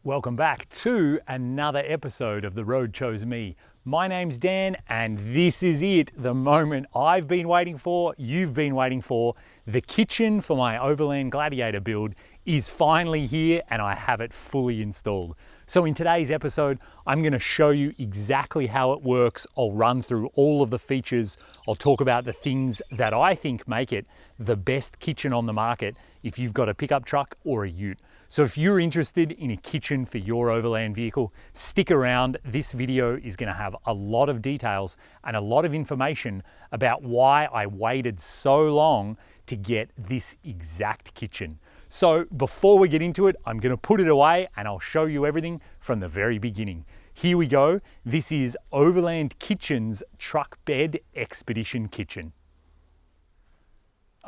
Welcome back to another episode of The Road Chose Me. My name's Dan and this is it, the moment I've been waiting for, you've been waiting for. The kitchen for my Overland Gladiator build is finally here and I have it fully installed. So in today's episode, I'm going to show you exactly how it works. I'll run through all of the features. I'll talk about the things that I think make it the best kitchen on the market if you've got a pickup truck or a ute. So if you're interested in a kitchen for your overland vehicle, stick around. This video is going to have a lot of details and a lot of information about why I waited so long to get this exact kitchen. So before we get into it, I'm going to put it away and I'll show you everything from the very beginning. Here we go. This is Overland Kitchen's Truck Bed Expedition Kitchen.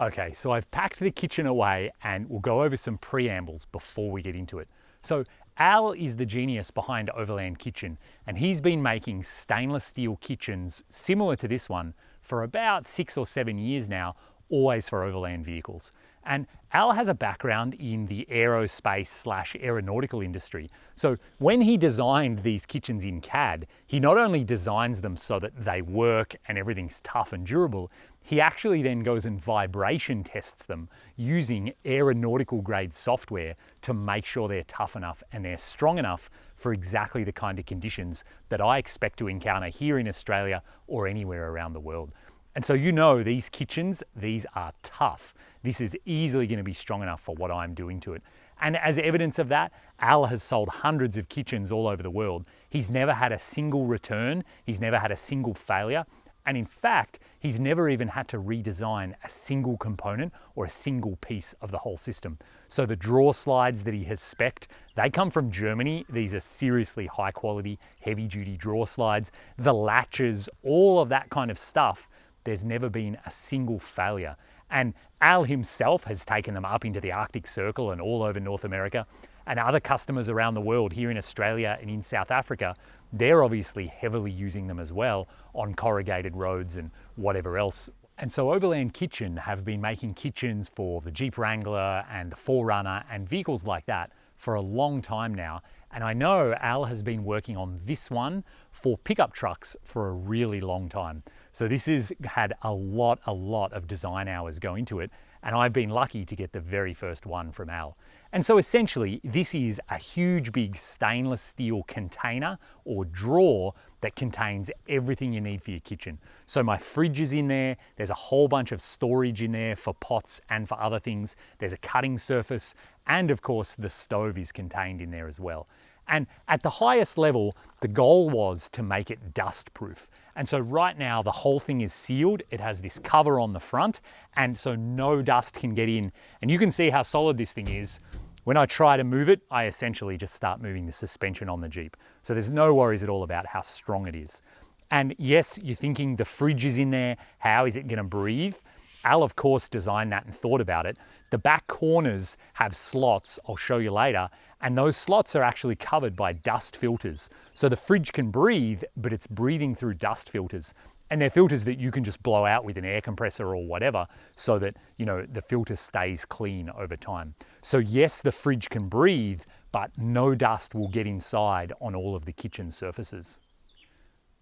Okay, so I've packed the kitchen away and we'll go over some preambles before we get into it. So Al is the genius behind Overland Kitchen and he's been making stainless steel kitchens similar to this one for about 6 or 7 years now, always for overland vehicles. And Al has a background in the aerospace/aeronautical industry. So when he designed these kitchens in CAD, he not only designs them so that they work and everything's tough and durable, he actually then goes and vibration tests them using aeronautical grade software to make sure they're tough enough and they're strong enough for exactly the kind of conditions that I expect to encounter here in Australia or anywhere around the world. And so you know these kitchens, these are tough. This is easily going to be strong enough for what I'm doing to it. And as evidence of that, Al has sold hundreds of kitchens all over the world. He's never had a single return. He's never had a single failure. And in fact, he's never even had to redesign a single component or a single piece of the whole system. So the drawer slides that he has spec'd, they come from Germany. These are seriously high quality, heavy duty drawer slides. The latches, all of that kind of stuff, there's never been a single failure. And Al himself has taken them up into the Arctic Circle and all over North America. And other customers around the world here in Australia and in South Africa, they're obviously heavily using them as well on corrugated roads and whatever else. And so Overland Kitchen have been making kitchens for the Jeep Wrangler and the 4Runner and vehicles like that for a long time now. And I know Al has been working on this one for pickup trucks for a really long time. So this has had a lot of design hours go into it. And I've been lucky to get the very first one from Al. And so essentially, this is a huge big stainless steel container or drawer that contains everything you need for your kitchen. So my fridge is in there. There's a whole bunch of storage in there for pots and for other things. There's a cutting surface. And of course, the stove is contained in there as well. And at the highest level, the goal was to make it dust proof. And so right now the whole thing is sealed. It has this cover on the front and so no dust can get in. And you can see how solid this thing is. When I try to move it, I essentially just start moving the suspension on the Jeep. So there's no worries at all about how strong it is. And yes, you're thinking the fridge is in there. How is it going to breathe? Al, of course, designed that and thought about it. The back corners have slots, I'll show you later, and those slots are actually covered by dust filters. So the fridge can breathe, but it's breathing through dust filters. And they're filters that you can just blow out with an air compressor or whatever so that, you know, the filter stays clean over time. So yes, the fridge can breathe, but no dust will get inside on all of the kitchen surfaces.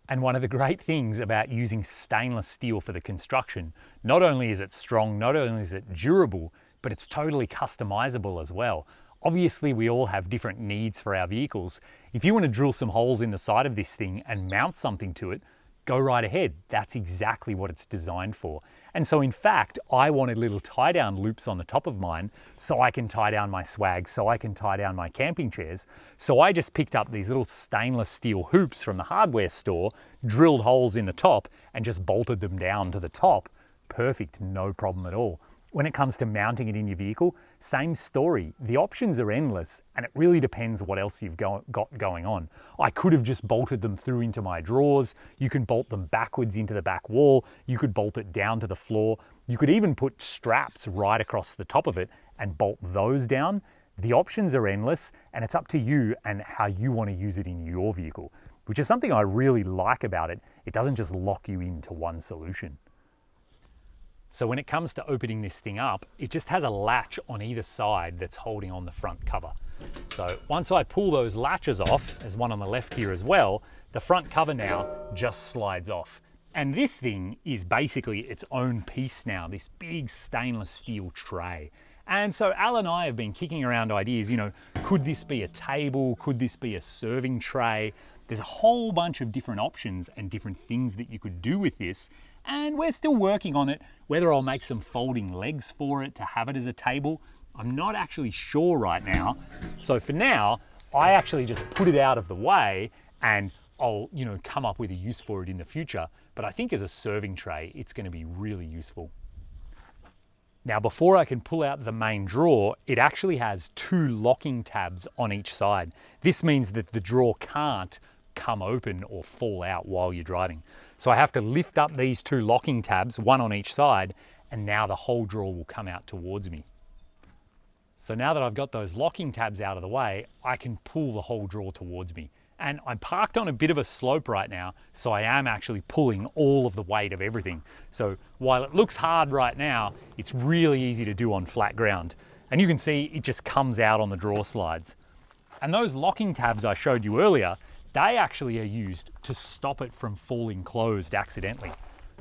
And one of the great things about using stainless steel for the construction, not only is it strong, not only is it durable, but it's totally customizable as well. Obviously, we all have different needs for our vehicles. If you want to drill some holes in the side of this thing and mount something to it, go right ahead. That's exactly what it's designed for. And so in fact, I wanted little tie down loops on the top of mine so I can tie down my swag, so I can tie down my camping chairs. So I just picked up these little stainless steel hoops from the hardware store, drilled holes in the top and just bolted them down to the top. Perfect, no problem at all. When it comes to mounting it in your vehicle, same story. The options are endless and it really depends what else you've got going on. I could have just bolted them through into my drawers. You can bolt them backwards into the back wall. You could bolt it down to the floor. You could even put straps right across the top of it and bolt those down. The options are endless and it's up to you and how you want to use it in your vehicle, which is something I really like about it. It doesn't just lock you into one solution. So when it comes to opening this thing up, it just has a latch on either side that's holding on the front cover. So once I pull those latches off, there's one on the left here as well, the front cover now just slides off. And this thing is basically its own piece now, this big stainless steel tray. And so Al and I have been kicking around ideas, could this be a table? Could this be a serving tray? There's a whole bunch of different options and different things that you could do with this. And we're still working on it, whether I'll make some folding legs for it to have it as a table. I'm not actually sure right now. So for now, I actually just put it out of the way and I'll, come up with a use for it in the future. But I think as a serving tray, it's going to be really useful. Now, before I can pull out the main drawer, it actually has 2 locking tabs on each side. This means that the drawer can't come open or fall out while you're driving. So I have to lift up these 2 locking tabs, one on each side, and now the whole drawer will come out towards me. So now that I've got those locking tabs out of the way, I can pull the whole drawer towards me. And I'm parked on a bit of a slope right now, so I am actually pulling all of the weight of everything. So while it looks hard right now, it's really easy to do on flat ground. And you can see it just comes out on the drawer slides. And those locking tabs I showed you earlier, they actually are used to stop it from falling closed accidentally.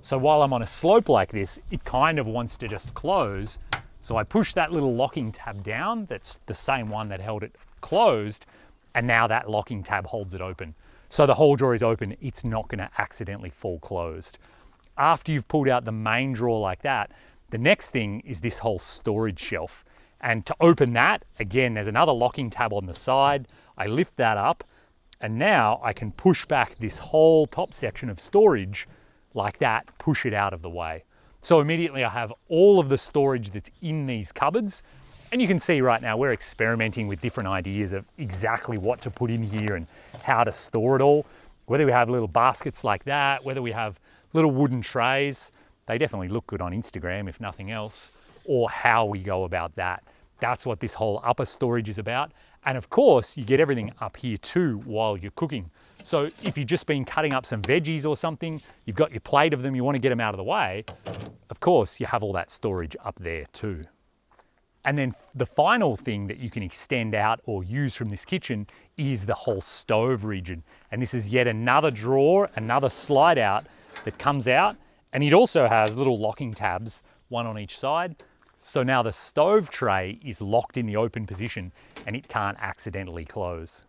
So while I'm on a slope like this, it kind of wants to just close. So I push that little locking tab down, that's the same one that held it closed, and now that locking tab holds it open. So the whole drawer is open, it's not gonna accidentally fall closed. After you've pulled out the main drawer like that, the next thing is this whole storage shelf. And to open that, again, there's another locking tab on the side. I lift that up, and now I can push back this whole top section of storage like that, push it out of the way. So immediately I have all of the storage that's in these cupboards. And you can see right now we're experimenting with different ideas of exactly what to put in here and how to store it all. Whether we have little baskets like that, whether we have little wooden trays, they definitely look good on Instagram if nothing else, or how we go about that. That's what this whole upper storage is about. And of course, you get everything up here too while you're cooking. So if you've just been cutting up some veggies or something, you've got your plate of them, you want to get them out of the way, of course, you have all that storage up there too. And then the final thing that you can extend out or use from this kitchen is the whole stove region. And this is yet another drawer, another slide out that comes out. And it also has little locking tabs, one on each side. So now the stove tray is locked in the open position and it can't accidentally close.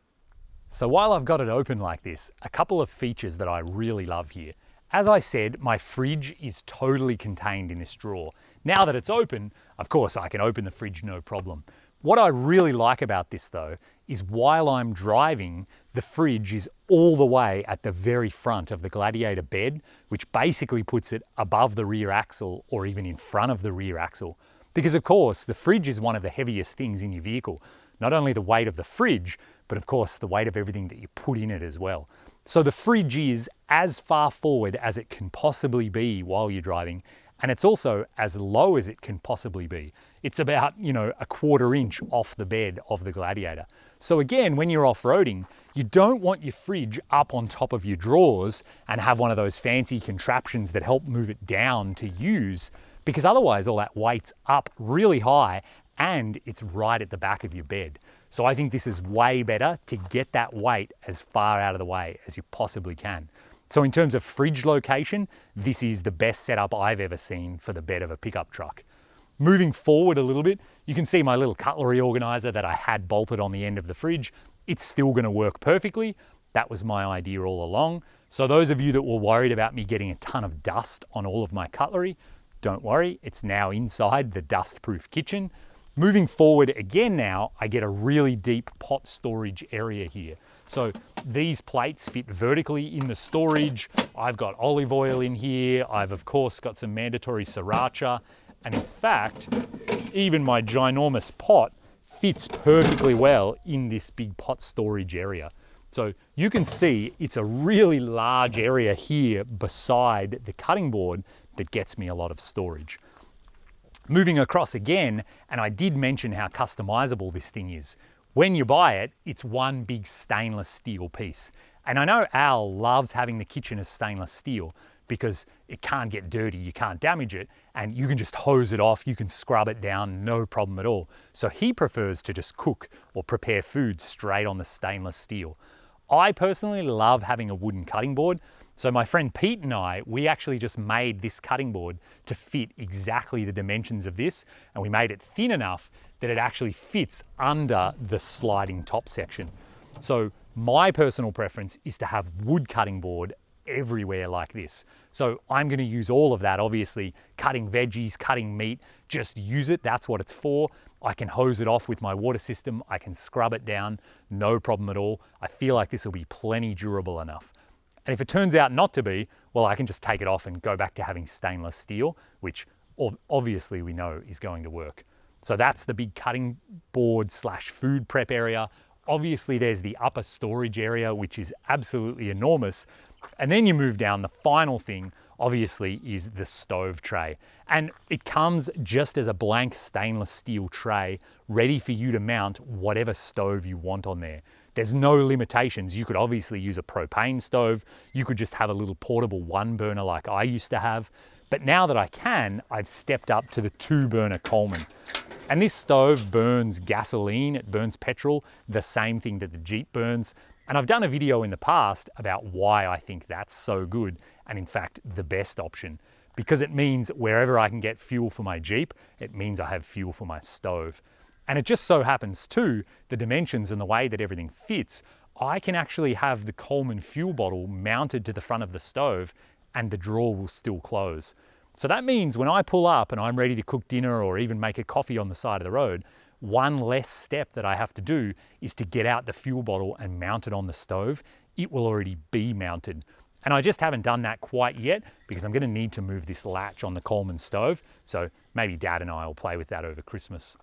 So while I've got it open like this, a couple of features that I really love here. As I said, my fridge is totally contained in this drawer. Now that it's open, of course, I can open the fridge no problem. What I really like about this though, is while I'm driving, the fridge is all the way at the very front of the Gladiator bed, which basically puts it above the rear axle or even in front of the rear axle. Because of course, the fridge is one of the heaviest things in your vehicle. Not only the weight of the fridge, but of course the weight of everything that you put in it as well. So the fridge is as far forward as it can possibly be while you're driving, and it's also as low as it can possibly be. It's about, a 1/4 inch off the bed of the Gladiator. So again, when you're off-roading, you don't want your fridge up on top of your drawers and have one of those fancy contraptions that help move it down to use, because otherwise all that weight's up really high and it's right at the back of your bed. So I think this is way better to get that weight as far out of the way as you possibly can. So in terms of fridge location, this is the best setup I've ever seen for the bed of a pickup truck. Moving forward a little bit, you can see my little cutlery organizer that I had bolted on the end of the fridge. It's still gonna work perfectly. That was my idea all along. So those of you that were worried about me getting a ton of dust on all of my cutlery, don't worry, it's now inside the dust-proof kitchen. Moving forward again now, I get a really deep pot storage area here. So these plates fit vertically in the storage. I've got olive oil in here. I've of course got some mandatory sriracha. And in fact, even my ginormous pot fits perfectly well in this big pot storage area. So you can see it's a really large area here beside the cutting board that gets me a lot of storage. Moving across again, and I did mention how customizable this thing is. When you buy it, it's one big stainless steel piece. And I know Al loves having the kitchen as stainless steel. because it can't get dirty, you can't damage it, and you can just hose it off, you can scrub it down, no problem at all. So he prefers to just cook or prepare food straight on the stainless steel. I personally love having a wooden cutting board. So my friend Pete and I, we actually just made this cutting board to fit exactly the dimensions of this, and we made it thin enough that it actually fits under the sliding top section. So my personal preference is to have wood cutting board everywhere like this. So I'm going to use all of that, obviously, cutting veggies, cutting meat, just use it, that's what it's for. I can hose it off with my water system, I can scrub it down, no problem at all. I feel like this will be plenty durable enough. And if it turns out not to be, well, I can just take it off and go back to having stainless steel, which obviously we know is going to work. So that's the big cutting board slash food prep area. Obviously there's the upper storage area, which is absolutely enormous. And then you move down, the final thing obviously is the stove tray. And it comes just as a blank stainless steel tray, ready for you to mount whatever stove you want on there. There's no limitations. You could obviously use a propane stove. You could just have a little portable 1-burner like I used to have. But now that I can, I've stepped up to the 2-burner Coleman. And this stove burns gasoline, it burns petrol, the same thing that the Jeep burns. And I've done a video in the past about why I think that's so good, and in fact, the best option. Because it means wherever I can get fuel for my Jeep, it means I have fuel for my stove. And it just so happens too, the dimensions and the way that everything fits, I can actually have the Coleman fuel bottle mounted to the front of the stove and the drawer will still close. So that means when I pull up and I'm ready to cook dinner or even make a coffee on the side of the road, one less step that I have to do is to get out the fuel bottle and mount it on the stove. It will already be mounted. And I just haven't done that quite yet because I'm going to need to move this latch on the Coleman stove. So maybe Dad and I will play with that over Christmas.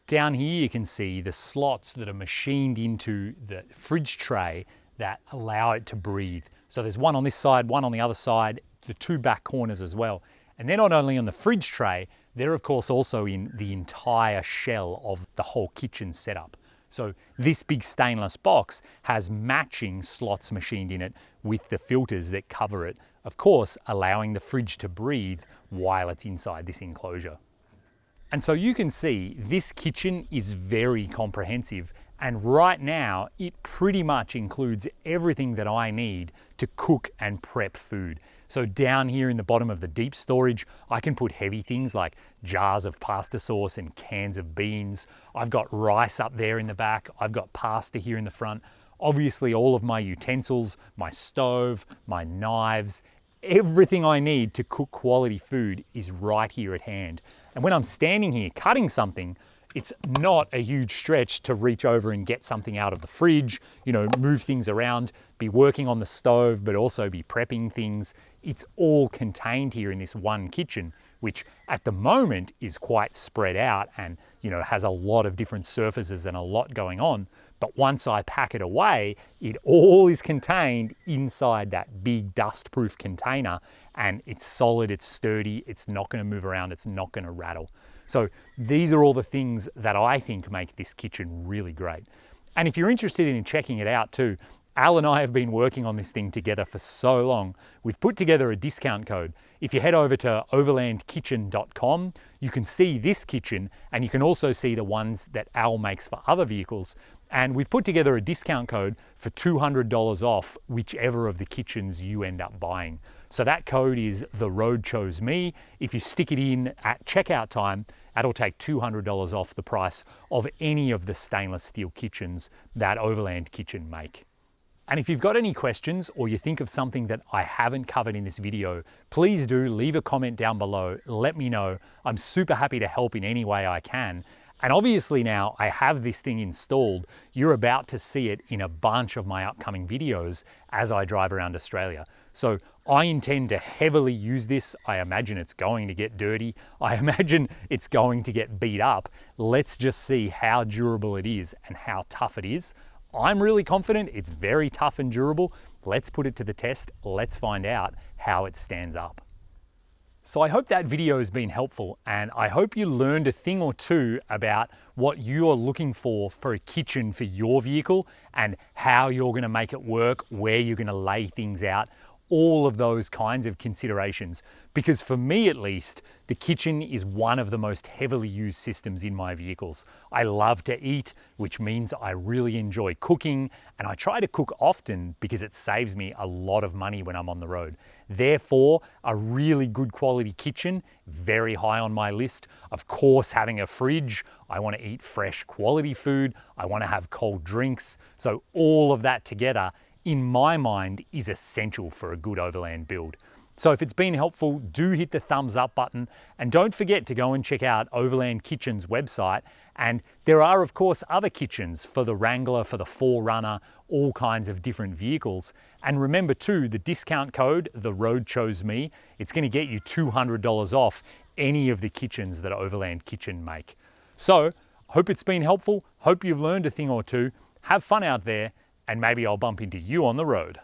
Down here you can see the slots that are machined into the fridge tray that allow it to breathe. So there's one on this side, one on the other side, the 2 back corners as well. And they're not only on the fridge tray, they're of course also in the entire shell of the whole kitchen setup. So this big stainless box has matching slots machined in it with the filters that cover it, of course allowing the fridge to breathe while it's inside this enclosure. And so you can see this kitchen is very comprehensive, and right now it pretty much includes everything that I need to cook and prep food. So down here in the bottom of the deep storage, I can put heavy things like jars of pasta sauce and cans of beans. I've got rice up there in the back. I've got pasta here in the front. Obviously all of my utensils, my stove, my knives, everything I need to cook quality food is right here at hand. And when I'm standing here cutting something, it's not a huge stretch to reach over and get something out of the fridge, you know, move things around, be working on the stove, but also be prepping things. It's all contained here in this one kitchen, which at the moment is quite spread out and, you know, has a lot of different surfaces and a lot going on. But once I pack it away, it all is contained inside that big dust-proof container, and it's solid, it's sturdy, it's not going to move around, it's not going to rattle. So these are all the things that I think make this kitchen really great. And if you're interested in checking it out too, Al and I have been working on this thing together for so long. We've put together a discount code. If you head over to overlandkitchen.com, you can see this kitchen and you can also see the ones that Al makes for other vehicles. And we've put together a discount code for $200 off whichever of the kitchens you end up buying. So that code is The Road Chose Me. If you stick it in at checkout time, that'll take $200 off the price of any of the stainless steel kitchens that Overland Kitchen make. And if you've got any questions or you think of something that I haven't covered in this video, please do leave a comment down below. Let me know. I'm super happy to help in any way I can. And obviously now I have this thing installed. You're about to see it in a bunch of my upcoming videos as I drive around Australia. So I intend to heavily use this. I imagine it's going to get dirty. I imagine it's going to get beat up. Let's just see how durable it is and how tough it is. I'm really confident it's very tough and durable. Let's put it to the test. Let's find out how it stands up. So I hope that video has been helpful, and I hope you learned a thing or two about what you're looking for a kitchen for your vehicle and how you're going to make it work, where you're going to lay things out. all of those kinds of considerations, because for me at least, the kitchen is one of the most heavily used systems in my vehicles. I love to eat, which means I really enjoy cooking, and I try to cook often because it saves me a lot of money when I'm on the road. Therefore, a really good quality kitchen, very high on my list. Of course, having a fridge, I want to eat fresh quality food, I want to have cold drinks, so all of that together, in my mind, is essential for a good overland build. So if it's been helpful, do hit the thumbs up button, and don't forget to go and check out Overland Kitchen's website. And there are of course other kitchens for the Wrangler, for the 4Runner, all kinds of different vehicles. And remember too, the discount code, The Road Chose Me, it's going to get you $200 off any of the kitchens that Overland Kitchen make. So, hope it's been helpful, hope you've learned a thing or two, have fun out there, and maybe I'll bump into you on the road.